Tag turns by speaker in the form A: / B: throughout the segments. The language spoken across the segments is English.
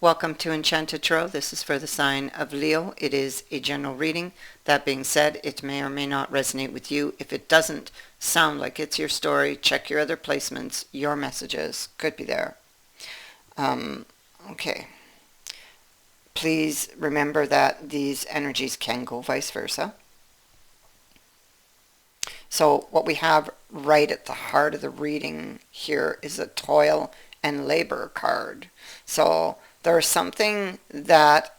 A: Welcome to Enchanted Tarot. This is for the sign of Leo. It is a general reading. That being said, it may or may not resonate with you. If it doesn't sound like it's your story, check your other placements. Your messages could be there. Okay. Please remember that these energies can go vice versa. So what we have right at the heart of the reading here is a toil and labor card. So there's something that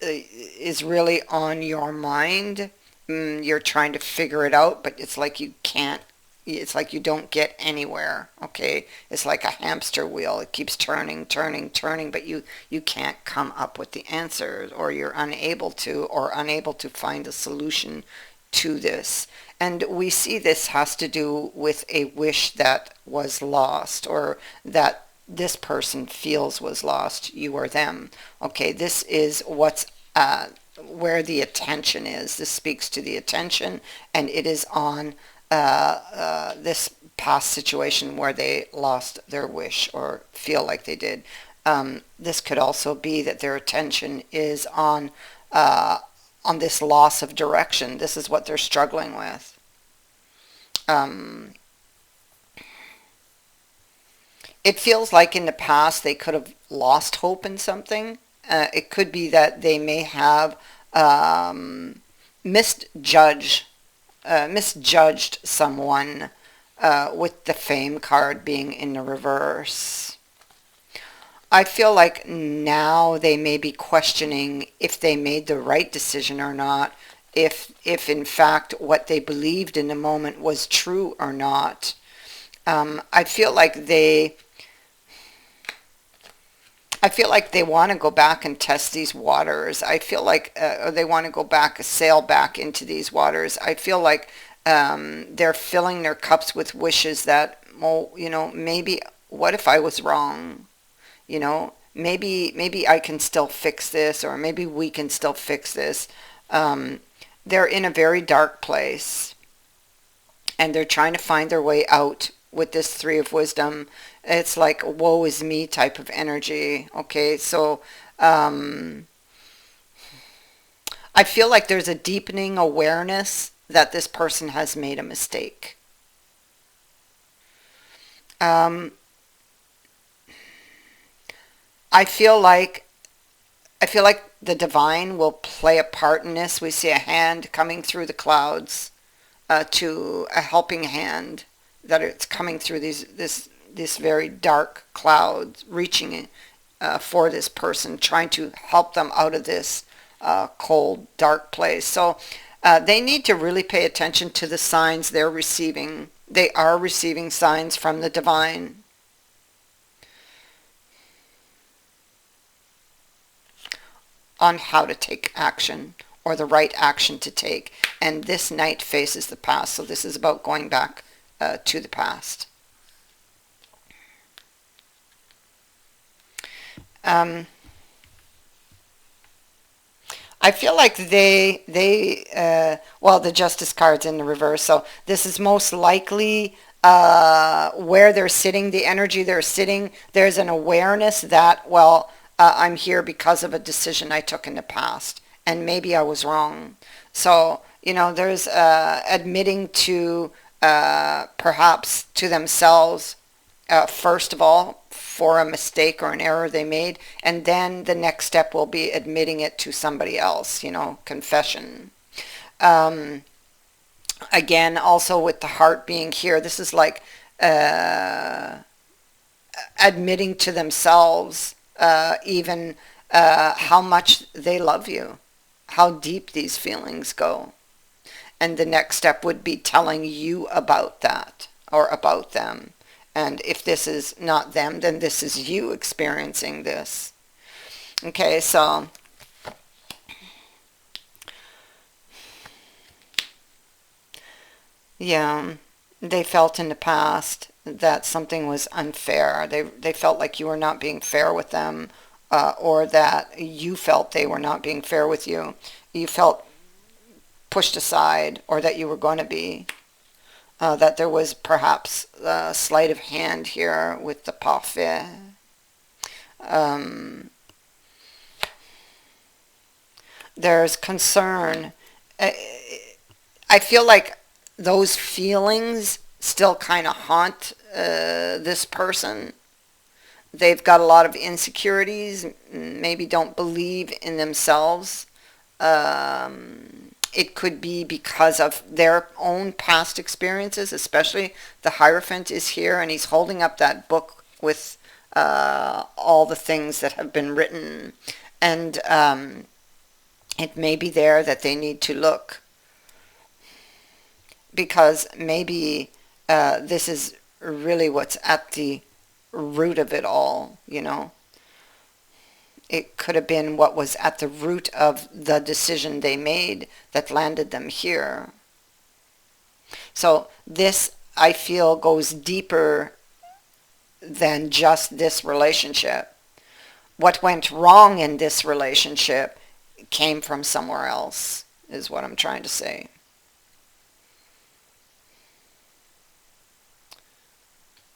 A: is really on your mind. You're trying to figure it out, but it's like you can't. It's like you don't get anywhere. Okay, it's like a hamster wheel. It keeps turning, turning, turning, but you can't come up with the answers, or you're unable to find a solution to this. And we see this has to do with a wish that was lost, or that this person feels was lost, you or them. Okay, this is where the attention is. This speaks to the attention, and it is on this past situation where they lost their wish or feel like they did. This could also be that their attention is on this loss of direction. This is what they're struggling with. It feels like in the past they could have lost hope in something. It could be that they may have misjudged misjudged someone with the fame card being in the reverse. I feel like now they may be questioning if they made the right decision or not, if in fact what they believed in the moment was true or not. I feel like they want to go back and test these waters. I feel like they want to go back, sail back into these waters. I feel like they're filling their cups with wishes that, well, maybe what if I was wrong? Maybe I can still fix this, or maybe we can still fix this. They're in a very dark place, and they're trying to find their way out with this Three of Wisdom. It's like woe is me type of energy. Okay, so I feel like there's a deepening awareness that this person has made a mistake. Um, I feel like the divine will play a part in this. We see a hand coming through the clouds, to a helping hand, that it's coming through this very dark cloud, reaching for this person, trying to help them out of this cold, dark place. So they need to really pay attention to the signs they're receiving. They are receiving signs from the divine on how to take action, or the right action to take. And this knight faces the past, so this is about going back to the past. Um, I feel like well, the Justice card's in the reverse, so this is most likely where they're sitting, the energy they're sitting. There's an awareness that, well, I'm here because of a decision I took in the past, and maybe I was wrong. So, there's admitting to perhaps to themselves, first of all, for a mistake or an error they made, and then the next step will be admitting it to somebody else, confession. Um, Again, also with the heart being here, this is like uh, admitting to themselves, even how much they love you, how deep these feelings go. And the next step would be telling you about that, or about them. And if this is not them, then this is you experiencing this. Okay, so yeah, they felt in the past that something was unfair. They felt like you were not being fair with them, or that you felt they were not being fair with you. You felt pushed aside, or that you were going to be. That there was perhaps a sleight of hand here with the parfait. Um, There's concern. I feel like those feelings still kind of haunt this person. They've got a lot of insecurities, maybe don't believe in themselves. It could be because of their own past experiences, especially the Hierophant is here and he's holding up that book with all the things that have been written. And it may be there that they need to look because maybe this is really what's at the root of it all, you know. It could have been what was at the root of the decision they made that landed them here. So this, I feel, goes deeper than just this relationship. What went wrong in this relationship came from somewhere else, is what I'm trying to say.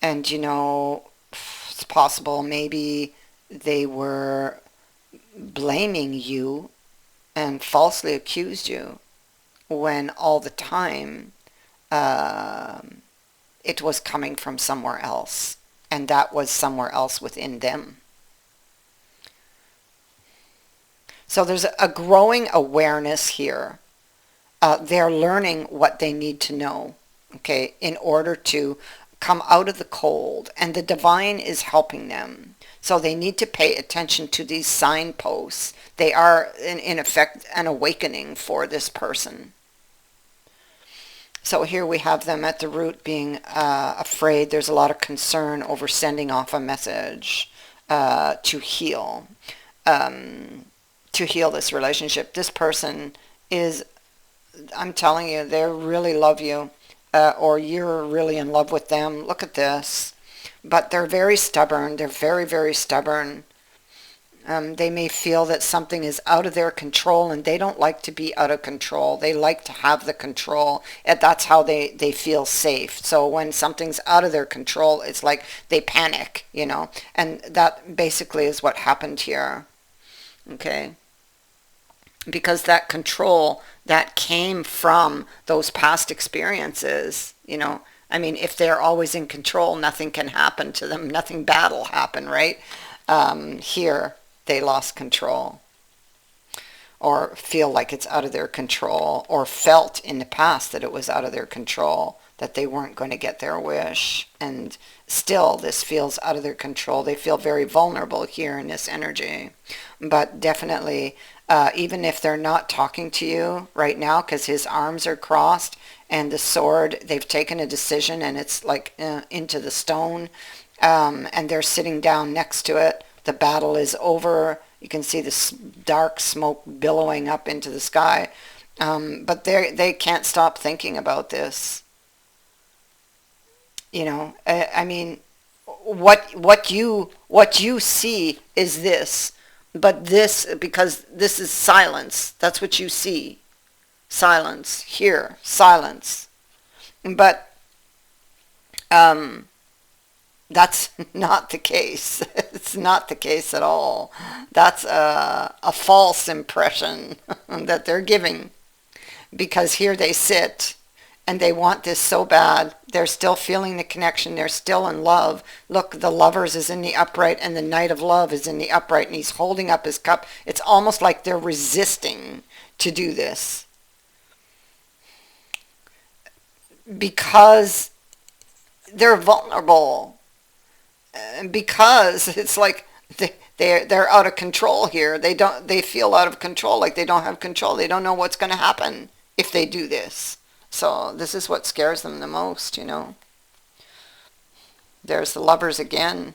A: And you know, it's possible maybe they were blaming you and falsely accused you when all the time um it was coming from somewhere else, and that was somewhere else within them. So there's a growing awareness here. They're learning what they need to know, okay, in order to come out of the cold, and the divine is helping them. So they need to pay attention to these signposts. They are, in effect, an awakening for this person. So here we have them at the root being afraid. There's a lot of concern over sending off a message to heal. To heal this relationship. This person is, I'm telling you, they really love you, or you're really in love with them. Look at this. But they're very stubborn. They're very, very stubborn. They may feel that something is out of their control, and they don't like to be out of control. They like to have the control, and that's how they feel safe. So when something's out of their control, it's like they panic, you know. And that basically is what happened here. Okay? Because that control that came from those past experiences, you know. I mean, if they're always in control, nothing can happen to them. Nothing bad will happen, right? Here, they lost control, or feel like it's out of their control, or felt in the past that it was out of their control, that they weren't going to get their wish. And still, this feels out of their control. They feel very vulnerable here in this energy. But definitely, even if they're not talking to you right now, because his arms are crossed, and the sword, they've taken a decision, and it's like into the stone, and they're sitting down next to it. The battle is over. You can see the dark smoke billowing up into the sky. But they can't stop thinking about this. You know, I mean, what you see is this, but this, because this is silence. That's what you see. Silence here, silence. But that's not the case. It's not the case at all. That's a false impression that they're giving, because here they sit and they want this so bad. They're still feeling the connection. They're still in love. Look, the Lovers is in the upright, and the Knight of Love is in the upright, and he's holding up his cup. It's almost like they're resisting to do this, because they're vulnerable, because it's like they're out of control here. They feel out of control, like they don't have control. They don't know what's going to happen if they do this. So this is what scares them the most, you know. There's the Lovers again,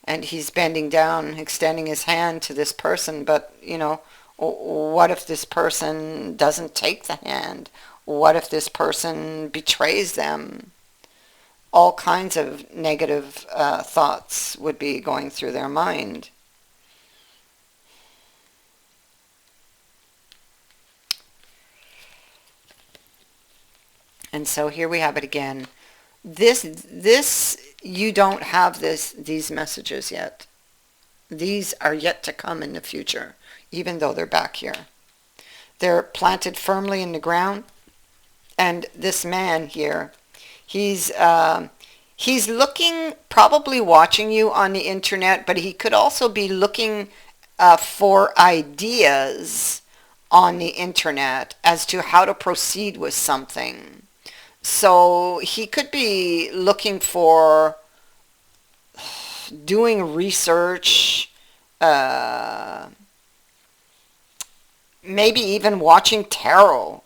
A: and he's bending down, extending his hand to this person. But you know, what if this person doesn't take the hand? What if this person betrays them? All kinds of negative thoughts would be going through their mind. And so here we have it again. This you don't have these messages yet. These are yet to come in the future. even though they're back here. They're planted firmly in the ground. And this man here, he's looking, probably watching you on the internet, but he could also be looking for ideas on the internet as to how to proceed with something. So he could be looking for doing research, maybe even watching tarot.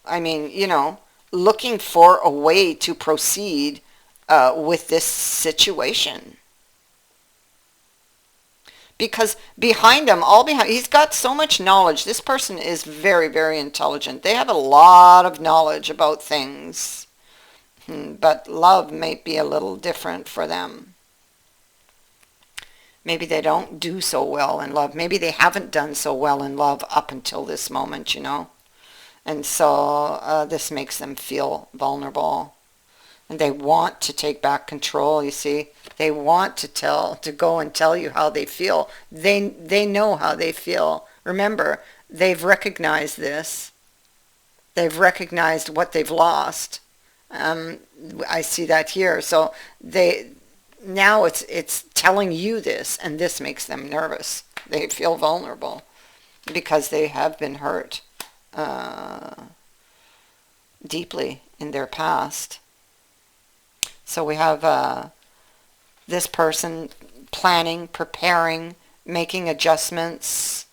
A: I mean, looking for a way to proceed with this situation. Because behind him, he's got so much knowledge. This person is very, very intelligent. They have a lot of knowledge about things. But love may be a little different for them. Maybe they don't do so well in love. Maybe they haven't done so well in love up until this moment, And so this makes them feel vulnerable. And they want to take back control, you see. They want to go and tell you how they feel. They know how they feel. Remember, they've recognized this. They've recognized what they've lost. I see that here. So now it's telling you this, and this makes them nervous. They feel vulnerable because they have been hurt deeply in their past. So we have this person planning, preparing, making adjustments.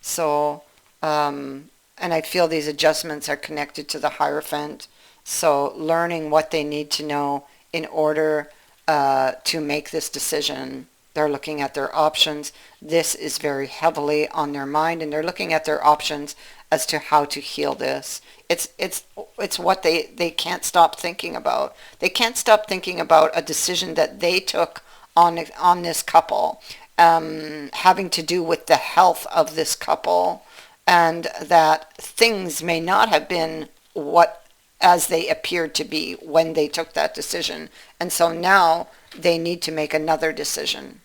A: So, and I feel these adjustments are connected to the Hierophant. So learning what they need to know in order to make this decision. They're looking at their options. This is very heavily on their mind, and they're looking at their options as to how to heal this. It's what they can't stop thinking about. They can't stop thinking about a decision that they took on this couple, having to do with the health of this couple, and that things may not have been as they appeared to be when they took that decision. And so now they need to make another decision.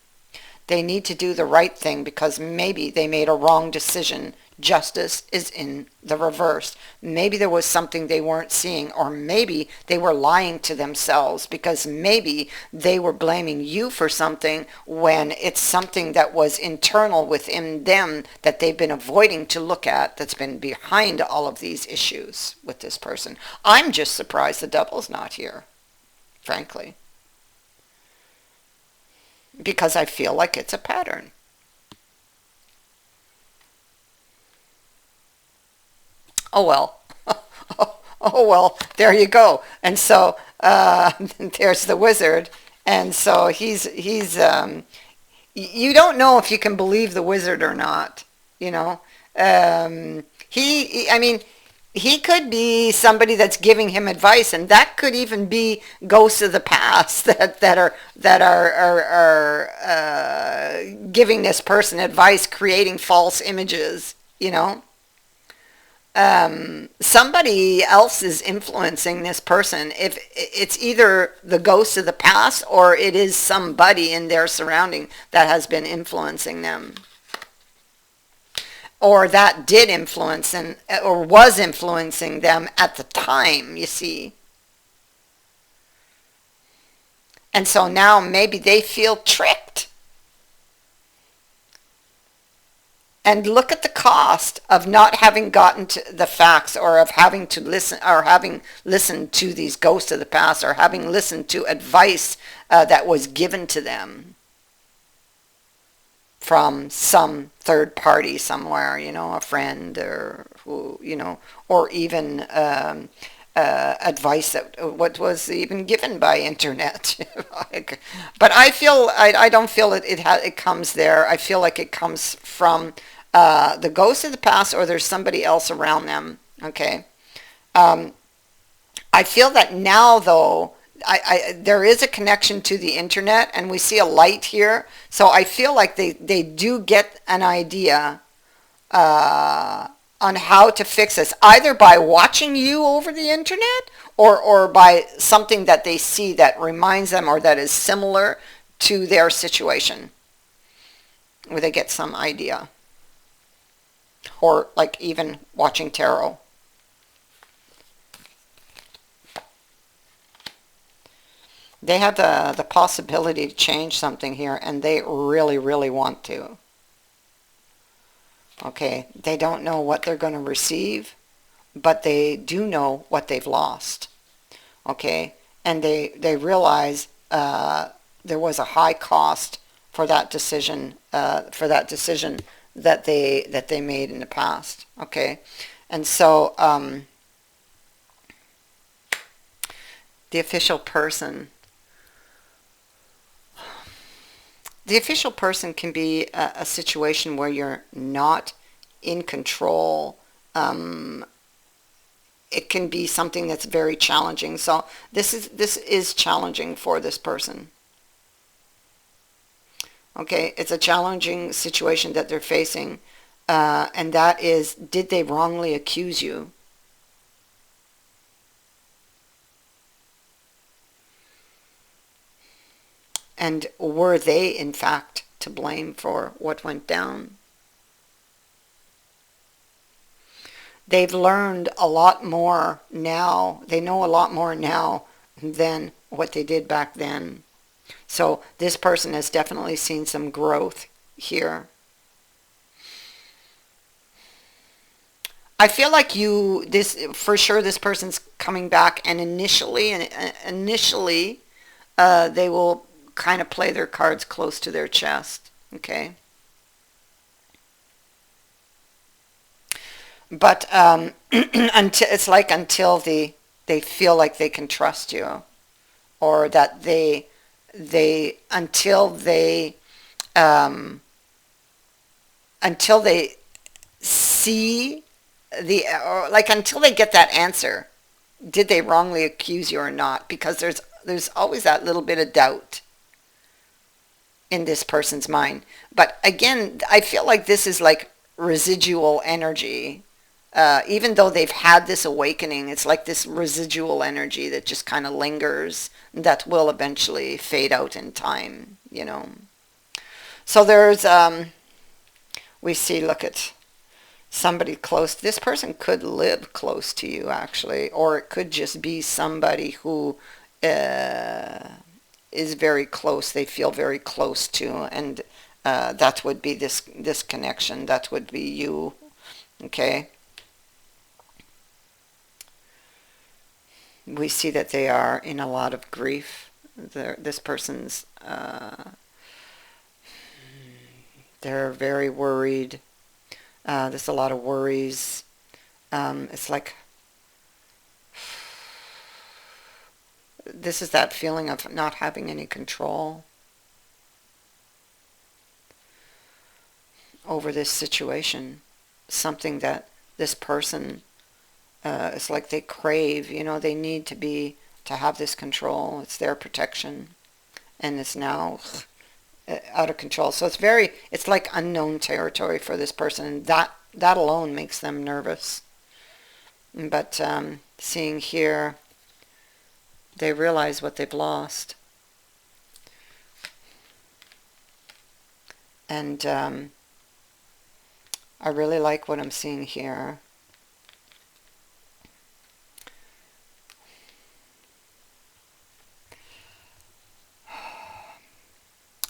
A: They need to do the right thing because maybe they made a wrong decision. Justice is in the reverse. Maybe there was something they weren't seeing, or maybe they were lying to themselves because maybe they were blaming you for something when it's something that was internal within them that they've been avoiding to look at, that's been behind all of these issues with this person. I'm just surprised the Devil's not here, frankly, because I feel like it's a pattern. Oh well. Oh well, there you go. And so there's the Wizard. And so he's you don't know if you can believe the Wizard or not, he could be somebody that's giving him advice, and that could even be ghosts of the past that are giving this person advice, creating false images, somebody else is influencing this person. If it's either the ghost of the past or it is somebody in their surrounding that has been influencing them, or that did influence or was influencing them at the time, you see. And so now maybe they feel tricked. And look at the cost of not having gotten to the facts, or of having to listen, or having listened to these ghosts of the past, or having listened to advice that was given to them from some third party somewhere, a friend, or who, or even advice that what was even given by internet. But I don't feel it comes there. I feel like it comes from the ghost of the past, or there's somebody else around them. Okay. I feel that now, though, there is a connection to the internet, and we see a light here. So I feel like they do get an idea on how to fix this, either by watching you over the internet, or by something that they see that reminds them or that is similar to their situation. where they get some idea, or like even watching tarot. They have the possibility to change something here, and they really, really want to. Okay, they don't know what they're going to receive, but they do know what they've lost. Okay, and they realize there was a high cost for that decision, that they made in the past. Okay, and so the official person. The official person can be a situation where you're not in control. It can be something that's very challenging. So this is challenging for this person. Okay, it's a challenging situation that they're facing, and that is, did they wrongly accuse you? And were they, in fact, to blame for what went down? They've learned a lot more now. They know a lot more now than what they did back then. So this person has definitely seen some growth here. I feel like for sure this person's coming back, and initially they will kind of play their cards close to their chest. Okay. But until they feel like they can trust you, or that until they see or like until they get that answer, did they wrongly accuse you or not? Because there's always that little bit of doubt in this person's mind. But again, I feel like this is like residual energy. Even though they've had this awakening, it's like this residual energy that just kind of lingers, that will eventually fade out in time, you know. So there's, we see, look at somebody close. This person could live close to you, actually, or it could just be somebody who is very close, they feel very close to, and that would be this connection, that would be you, okay? We see that they are in a lot of grief. This person's, they're very worried. There's a lot of worries. It's like, this is that feeling of not having any control over this situation. Something that this person, it's like they crave, you know, they need to have this control. It's their protection, and it's now out of control. So it's like unknown territory for this person, and that alone makes them nervous. But seeing here, they realize what they've lost. And I really like what I'm seeing here.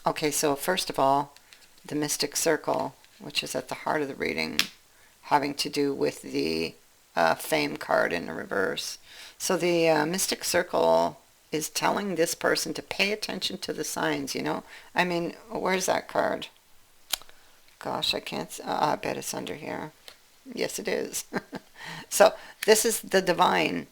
A: Okay, so first of all, the Mystic Circle, which is at the heart of the reading, having to do with the Fame card in the reverse. So the Mystic Circle is telling this person to pay attention to the signs, you know. I mean, where's that card? Gosh, I can't, I bet it's under here. Yes, it is. So this is the divine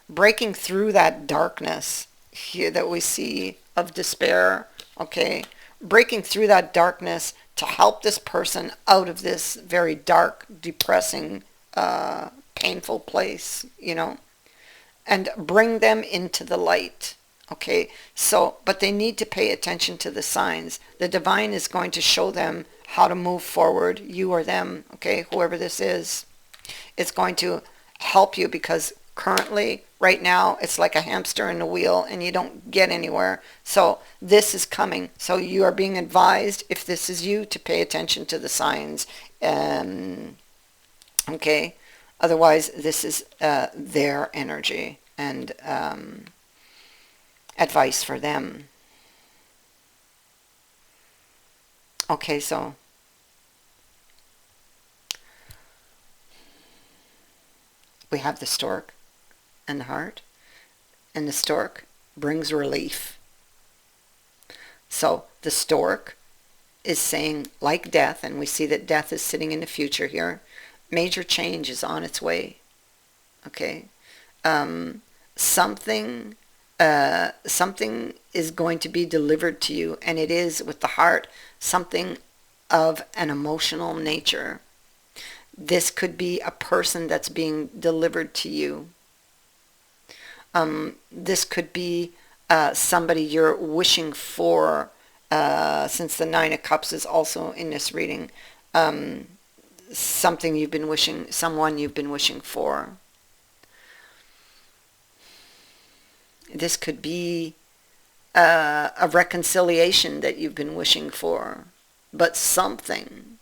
A: breaking through that darkness here that we see of despair. Okay, breaking through that darkness to help this person out of this very dark, depressing, painful place, you know, and bring them into the light. Okay, so, but they need to pay attention to the signs. The divine is going to show them how to move forward, you or them, okay, whoever this is. It's going to help you, because currently, right now, it's like a hamster in a wheel and you don't get anywhere. So this is coming. So you are being advised, if this is you, to pay attention to the signs. Okay. Otherwise, this is their energy and advice for them. Okay, so we have the stork and the heart, and the stork brings relief. So the stork is saying, like death, and we see that death is sitting in the future here, major change is on its way. Okay. Something something is going to be delivered to you, and it is, with the heart, something of an emotional nature. This could be a person that's being delivered to you. This could be somebody you're wishing for, since the Nine of Cups is also in this reading. Something you've been wishing, someone you've been wishing for. This could be a reconciliation that you've been wishing for, but something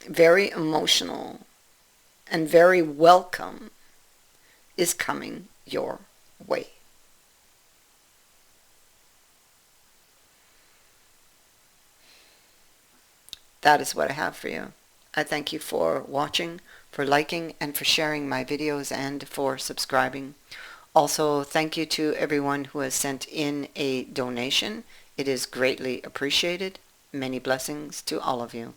A: very emotional and very welcome is coming your way. That is what I have for you. I thank you for watching, for liking, and for sharing my videos, and for subscribing. Also, thank you to everyone who has sent in a donation. It is greatly appreciated. Many blessings to all of you.